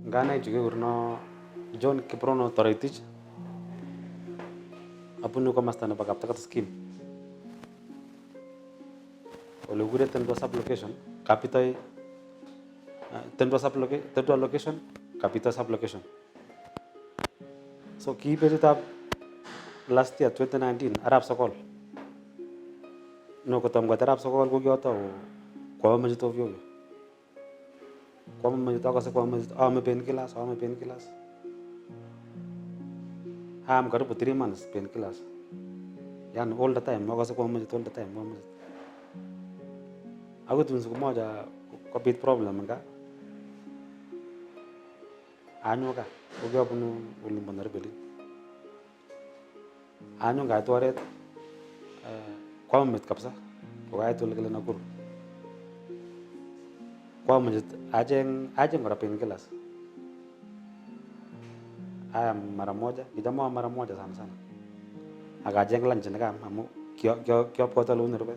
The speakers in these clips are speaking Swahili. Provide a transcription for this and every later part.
Ngana juga urno John Kiprono Toritich apunu komasta na bagapta scheme ole gure tendo sub location capital tendo location capital sub location so ki beju tab last year 2019 arab sokol no ko tom ga arab sokol ko gyoto ko ma jito vyo ko ma jito ko se ko ma jito me painkillers am karibu 3 months painkillers yani all the time wako kwa mmoja all the time mmoja ako tu siku moja kwa bit problem nga anyo ka ukiwa punu ulimbo na rebeli anyo nga tuaret kwa mmet kabisa kwa itu lekele na kuru kwa mmoja ajeng ngora painkillers mara moja nitamoa mara moja sana akajeng lunch nika amu kyo pota lu nirbe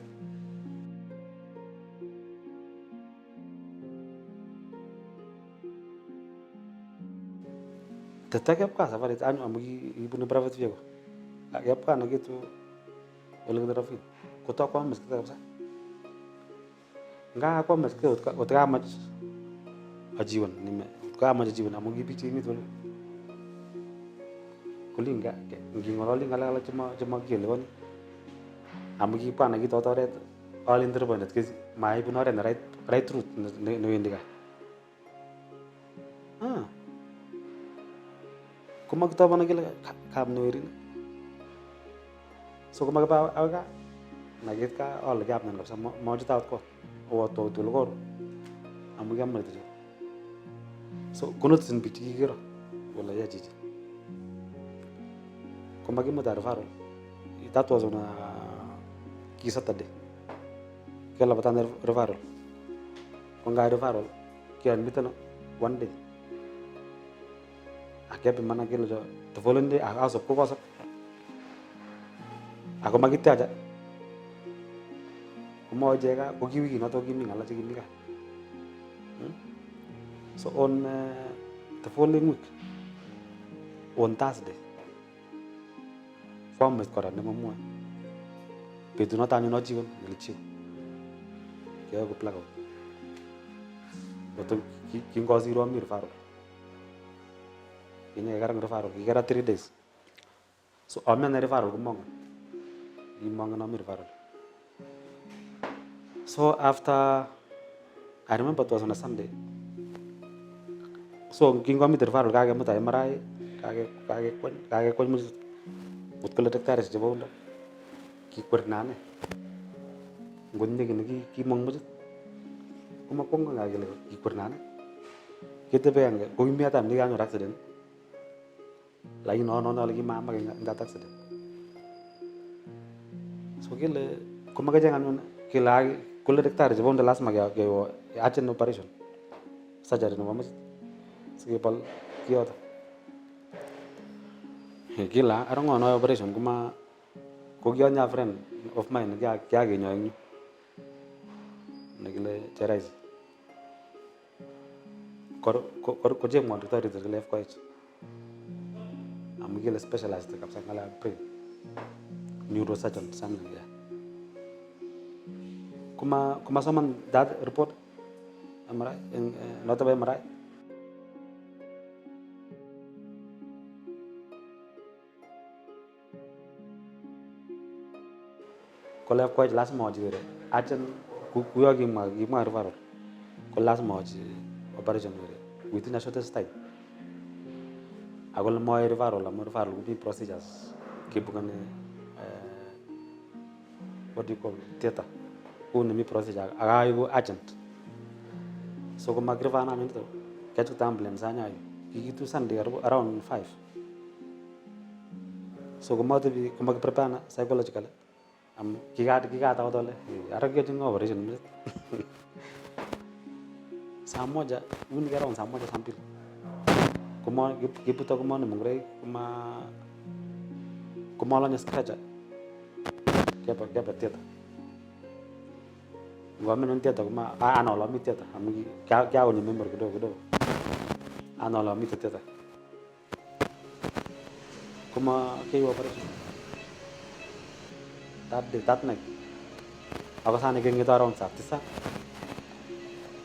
tetake kwa safari anyu amu ibune private vehicle akapa na kitu ole ndrafi kutoka kwa msikita kabisa nga kwa msikita utaka mach ajiwan nime utaka mach ajiwan amu gipiti mi tole kulinga ngingololi ngala cuma gilewon amugi pana gitu otoret all interbonet ke mai pun oren right route no indika kuma kita bana gila kam no irin so kuma ba aga nagit ka all gap nan kapsa mo jita ko o to tulgor amugi amma tije so kunut sin biti giro wala ya jiji kuma gimmo da referral that was on a key Saturday kela batan referral konga referral kian mitano one day akya pe mana kelo the following day aga so ko kosa ako magitte aja kumo jega ko kiwi no to kimi ngala chigi nika so on the following week on Thursday mes kora ne mamua petu no tanyo no jigon ngelichi kaya ko plago betul kingo zero mir faro ini garang faro kira 3 days so amen ne faro gumong no mir faro so after I remember it was on a Sunday so kingo mir faro kage mutai marai kage kon utkala taktaris jabawla ki kurnane gunde ki mongmujut kuma konga ngagele ki kurnane kete banga ko mi atam ni ganyo accident lagi no lagi mama ngat accident so gele kuma ga jangan ki lagi kulle taktaris jabawla las magya ke achen operation surgery no mamus sigepal kiota gila arong ono operation kuma ko gyonya friend of mine kya ge nyoy negile cherais ko je mo to the left coach am gile specialized kapsa ngala pre neurosurgeon samna ya kuma someone that report amara not by amara kalau aku jelas mau jadi, ajen kuya gimana referral, kalau mau jadi operation jadi, within a short time. Aku mau referral, ini procedures, bukan what do you call theater, ini procedure, aku agent. So kalau maghrib anak itu, kita tampil misalnya, itu Sunday around 5. So kalau mau prepare psychological. Kita tahu tu le, arah kita cuma operation. saa moja uni around saa moja saa mbili kiputo komone ngoroik komalonye stretcher kepa theater ngomen theater analo mi theater amu kyaonye memory kidogo analo mi theater koma keyo operation that night ako sana keng'eto around saa 9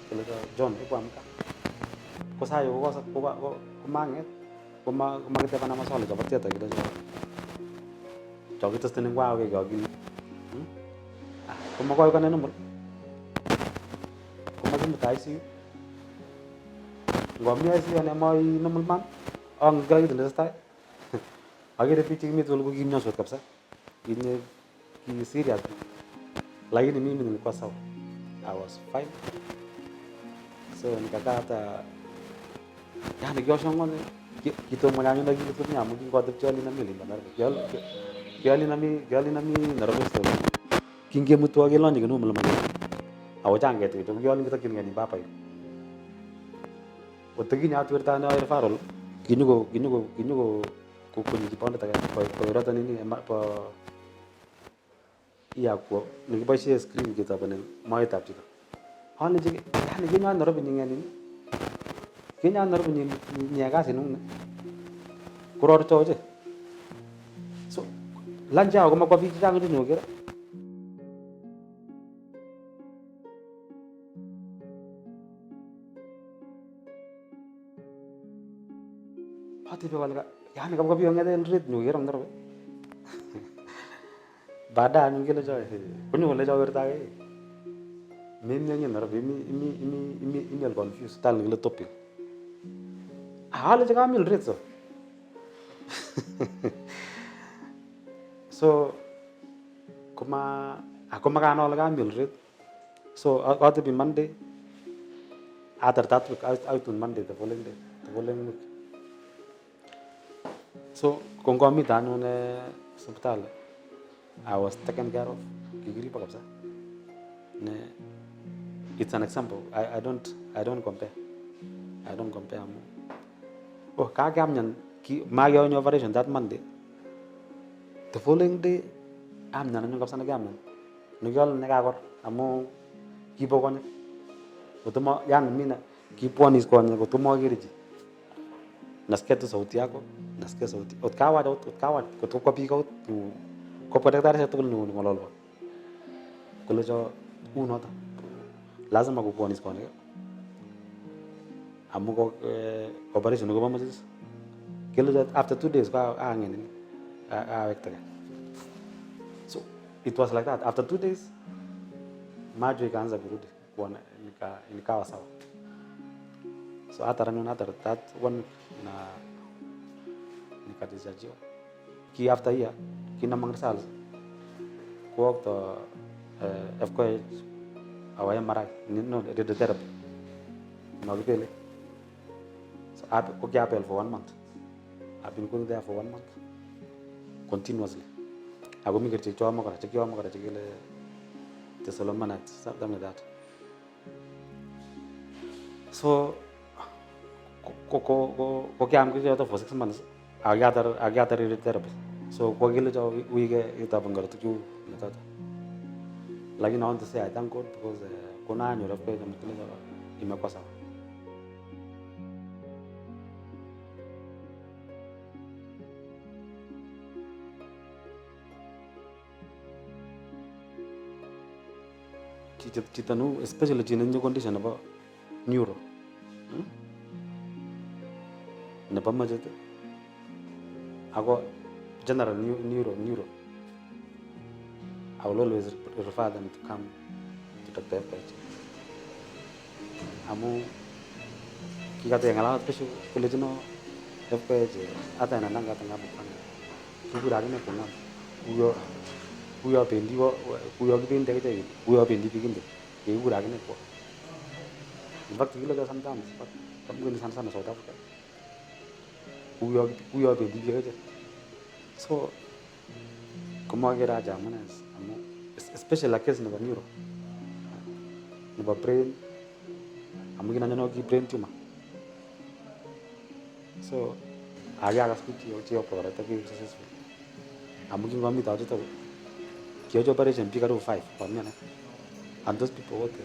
kile John ikwamka ko sayo komang'et komakitepan maswali chebo theater kile chokitesteni ngwao kekakini komakoi kone normal komakimut ICU ngomi ICU ane moi normal man ang kila kitu netesetai akere biik chekimi tugul ko kimyonsot kabisa kinye ki serious lakini mimi nilikuwa sawa. I was fine. So nikakaa hata yani kioshongone kitomo nyanyo na kitu nya mu kingote ali na mili bandar kiali nami nervous to kinge mutu age lonje kinu mlama awo jange to kiali kita kin ngani bapa yo otegi nya tuerta na referral kinyugo ko kunyi kiponda ta ko rata nini pa iya ko ni baishe screen kita bane mai tap chika hani jige yani kinya nerve ni ngani kinya nerve ni nyaga sinu kuror choje so lanja ko makwa bi jang ni nyogera pati be walga yani kam ko bi ngade rit nyogera nerve bada ngile jo kunyo le jo werta ge mimi nyenye nerve mi al confused tal ngile topic hal jaga mil rit so kuma kana laga mil rit so out to be Monday after that week out on Monday the following week so kongomi tanu ne hospital I was taken care of kigiri pa kabisa ne it's an example I don't compare mo oh kage amnyan ki magyo nyo operation that Monday the following day amnyan nyo kabisa nagam ngyol negakor amu kibo konye utomo yani mina kiponis konye utomo giriji nasikia tu sauti yako nasikia sauti utkawa kutoka pika ko kwa daktari sa tukul ni ngololwa kule jo unota lazima kuponis konye amu ko operation ko bamusis kile after 2 days ka angeni wekta so it was like that after 2 days majo ikaanza kurudi kuona nikawa sawa so after that one na nikadisajiwa ki after year kina mangrasal ko to FK awaya marai no the therapy no gele so ko kya apel for 1 month I've been going there for 1 month continuously ago mi gerche chwa mo kara chekile the Solomon something like that so ko kya am ko for 6 months agatar therapy so ko gele jo wige ita bangar tu nata lakini I want to say I thank God because kuna anyo rafa ya mkile imekuwa sawa Chitanu especially chinenyo condition about neuro na pamajete ako general neuro I will always refer them to come to Dr. FH amu kikate ngala pesho kule jino FH ata na nanga tanga bukana kibura gine kuna uyo pendi uyo kipinde kete uyo pendi pikinde kibura gine ko in fact kilo sometimes but kamgeni sana South Africa uyo pendi kete so como agera jamana especially la case neuro brain amu kinanyono ki brain tumor. So akiakas biik cheoperate ki successful amu kingomite chutok kiyochi operation biik karibu 5 komian, and those people wote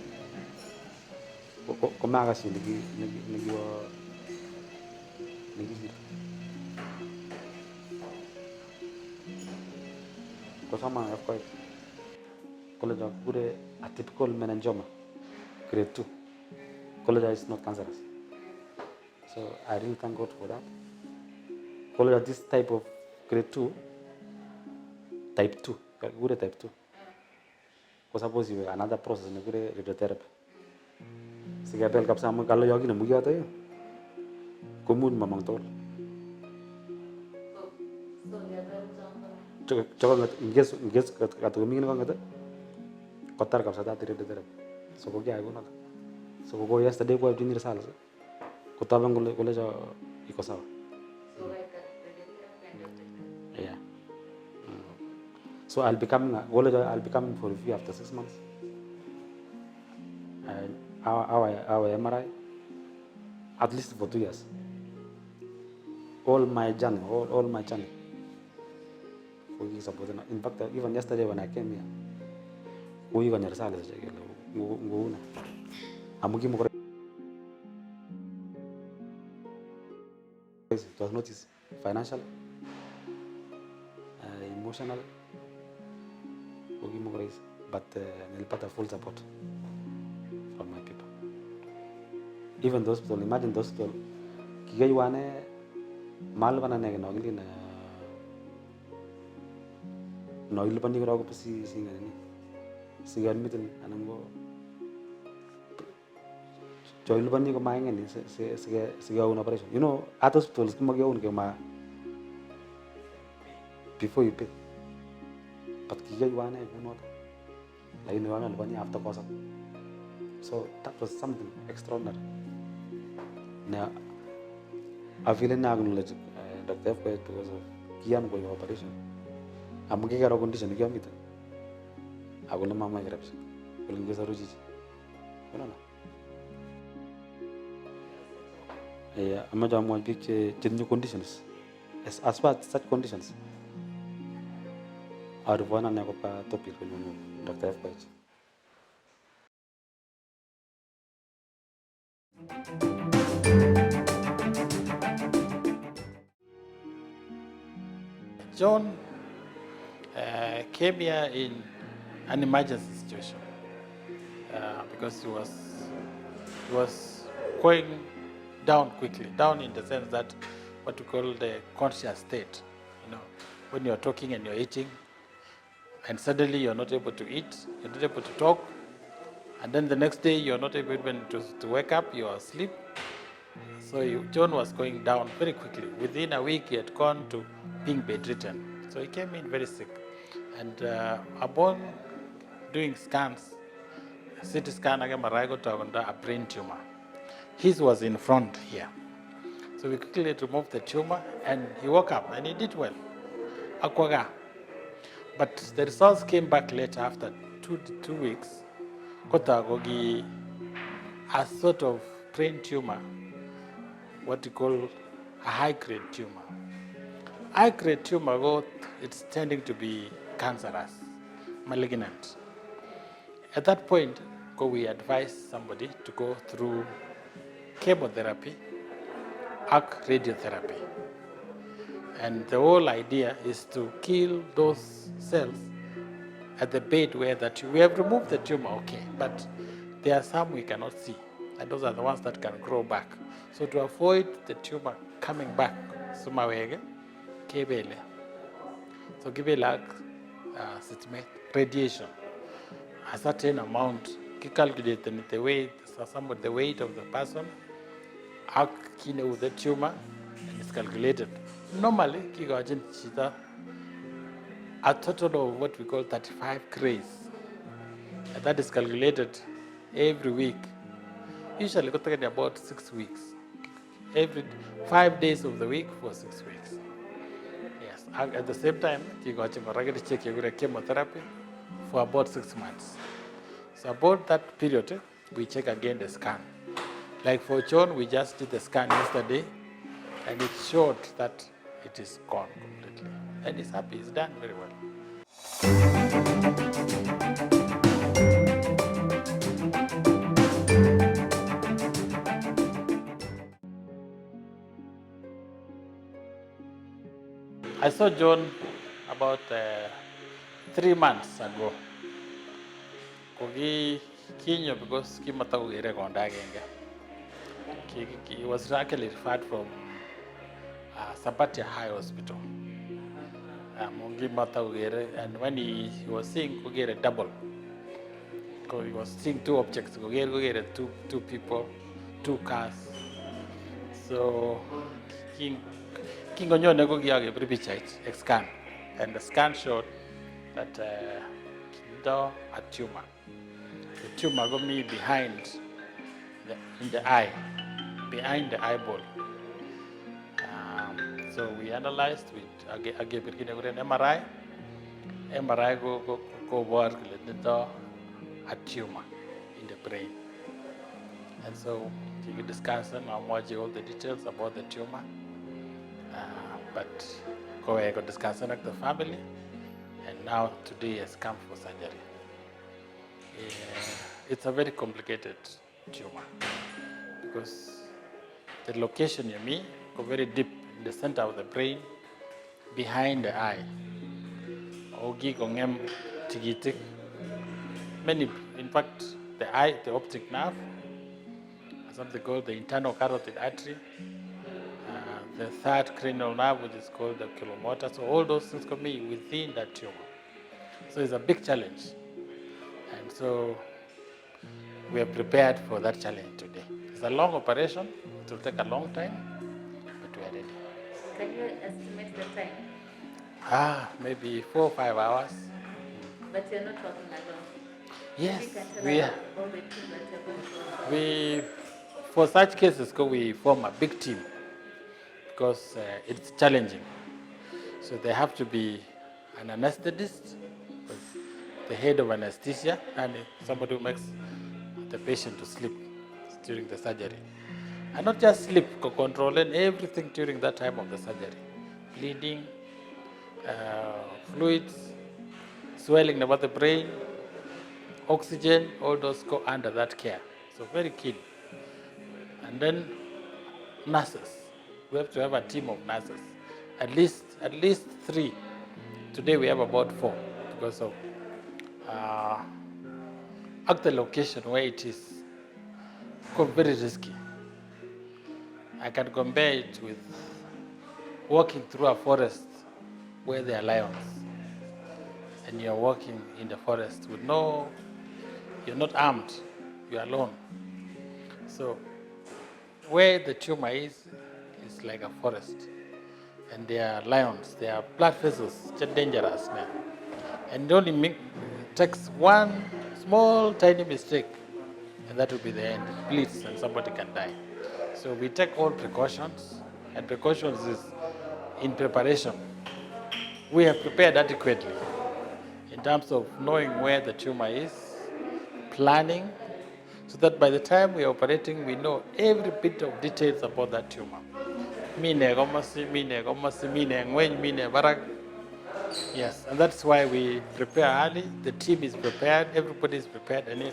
komakas chi nekisirto. Kosoma FKoit college kikure atypical meningioma grade 2. College is not cancerous, so I really thank God for that. College this type of grade 2, type 2, kikure type 2. Ko suppose iwe another process nekikure radiotherapy. Sikebel kabisa amu kalo yo kinemu kiyoto yo komuch mamong tugul. Choko in case katukomingin konget kotar kabisa that radiotherapy. So ko kiyai kunoto. So ko yesterday ko ibjini results kotaban kole cho iko sawa. So like radiotherapy. Yeah. So I'll be coming for review after 6 months. Our MRI at least for 2 years. All my journey. We supported. In fact, even yesterday when I came here, we got results. It was not easy. Financial, emotional, but nilipata full support from my people. Even those people, imagine those people, kigaywane malvana nege nogili no ilipani ko ko si ngani si admitin anango jo ilipani ko maingani se ga operation. You know, at hospitals kuma ga ke ma before you pay, but kigaywane not like no one ilipani after cost. So that was something extraordinary. Now I feel now acknowledge Dr. F because of kiam ko operation. Amu kikaro condition kiamita akole mama irapsi kule ngesa ruji unaona amaja amwa biik chetinye conditions as far as such conditions arivana na kwa topic kwenye Dr. F John came here in an emergency situation because he was going down quickly, down in the sense that what we call the conscious state. You know, when you're talking and you're eating, and suddenly you're not able to eat, you're not able to talk, and then the next day you're not able even to wake up, you're asleep. So John was going down very quickly. Within a week, he had gone to being bedridden. So he came in very sick. And upon doing scans, CT scan, a brain tumor. His was in front here. So we quickly removed the tumor, and he woke up, and he did well. Akwaga. But the results came back later after two weeks. Kotagogi, a sort of brain tumor, what you call a high-grade tumor. High-grade tumor, it's tending to be cancerous, malignant. At that point, we advise somebody to go through chemotherapy, arc radiotherapy. And the whole idea is to kill those cells at the bed where we have removed the tumor, okay, but there are some we cannot see, and those are the ones that can grow back. So to avoid the tumor coming back, kebele. So kebele radiation, a certain amount, calculate the weight, the weight of the person, with the tumor, and it's calculated. Normally, a total of what we call 35 grays. And that is calculated every week. Usually, it's about 6 weeks. Every 5 days of the week for 6 weeks. Yes. At the same time, you got to check your chemotherapy for about 6 months. So about that period, we check again the scan. Like for John, we just did the scan yesterday, and it showed that it is gone completely. And he's happy, he's done very well. I saw John about 3 months ago. Kogi kinyo because kimataku ire konda agenge. He was actually referred from Sabatia High Hospital. And when he was seeing a double, because he was seeing 2 objects, two people, 2 cars. So King Onyone every picture scan, and the scan showed that a tumor. The tumor got me behind in the eye, behind the eyeball. So we analyzed with I gave it an MRI. MRI go work a tumor in the brain. And so we discussed and I'm watching all the details about the tumor. But go ahead and discuss with the family. And now today has come for surgery. It's a very complicated tumor because the location you mean go very deep in the center of the brain, behind the eye. Many, in fact, the eye, the optic nerve, something called the internal carotid artery, the third cranial nerve, which is called the oculomotor. So all those things can be within that tumor. So it's a big challenge. And so we are prepared for that challenge today. It's a long operation. It will take a long time, but we are ready. Can you estimate the time? Maybe 4 or 5 hours. But you're not working alone. Yes, You can tell we us all the team that you're going to work we for such cases we form a big team because it's challenging. So there have to be an anesthetist, the head of anesthesia, and somebody who makes the patient to sleep during the surgery. And not just sleep, controlling everything during that time of the surgery. Bleeding, fluids, swelling about the brain, oxygen, all those go under that care. So very keen. And then nurses. We have to have a team of nurses. At least 3. Today we have about 4 because of at the location where it is very risky. I can compare it with walking through a forest where there are lions. And you're walking in the forest with you're not armed, you're alone. So where the tumor is like a forest. And there are lions, there are blood vessels, which are dangerous now. And it only takes one small, tiny mistake, and that will be the end. It bleeds and somebody can die. So we take all precautions, and precautions is in preparation. We have prepared adequately in terms of knowing where the tumor is, planning, so that by the time we are operating, we know every bit of details about that tumor. Yes, and that's why we prepare early. The team is prepared, everybody is prepared, and at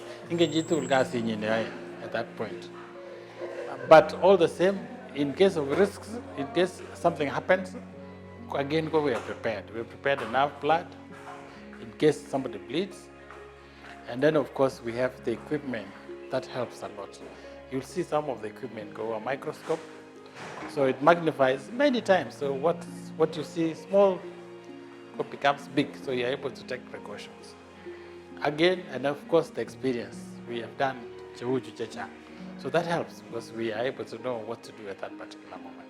that point. But all the same, in case of risks, in case something happens, again, we are prepared. We prepared enough blood in case somebody bleeds. And then, of course, we have the equipment. That helps a lot. You'll see some of the equipment go a microscope. So it magnifies many times. So what you see small becomes big. So you're able to take precautions. Again, and of course, the experience. We have done Jehuju Checha. So that helps because we are able to know what to do at that particular moment.